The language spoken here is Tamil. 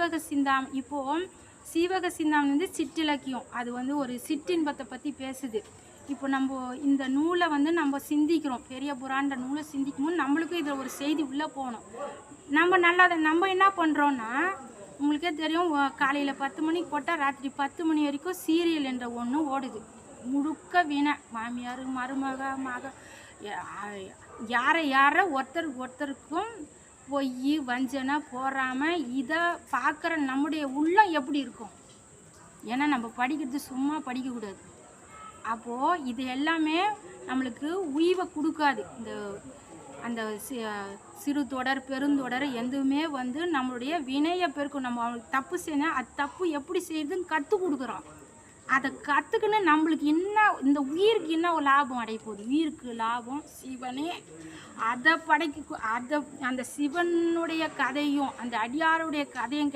சீவக சிந்தாமணி. இப்போது சீவக சிந்தாமணி வந்து சிற்றிலக்கியம், அது வந்து ஒரு சிற்றின்பத்தை பற்றி பேசுது. இப்போ நம்ம இந்த நூலை வந்து நம்ம சிந்திக்கிறோம், பெரிய புராண்ட நூலை சிந்திக்கும்போது நம்மளுக்கும் இதில் ஒரு செய்தி உள்ளே போகணும். நம்ம என்ன பண்ணுறோன்னா, உங்களுக்கே தெரியும், காலையில் 10 மணிக்கு போட்டால் ராத்திரி 10 மணி வரைக்கும் சீரியல் என்ற ஒன்று ஓடுது. முழுக்க வீணை, மாமியார் மருமக மக யாரை ஒருத்தருக்கும் பொய் வஞ்சனை போகாமல் இதை பார்க்குற நம்முடைய உள்ளம் எப்படி இருக்கும்? ஏன்னா நம்ம படிக்கிறது சும்மா படிக்கக்கூடாது. அப்போது இது எல்லாமே நம்மளுக்கு உய்வை கொடுக்காது. அந்த சிறு தொடர் பெருந்தொடர் எதுவுமே வந்து நம்மளுடைய வினையை பெருக்கும். நம்ம அவங்களுக்கு தப்பு செய்யணும், அது தப்பு எப்படி செய்யுதுன்னு கற்றுக் கொடுக்குறோம். அதை கற்றுக்குன்னு நம்மளுக்கு என்ன, இந்த உயிருக்கு என்ன ஒரு லாபம் அடைய போகுது? உயிருக்கு லாபம் சிவனே. அதை அந்த சிவனுடைய கதையும் அந்த அடியாருடைய கதையும்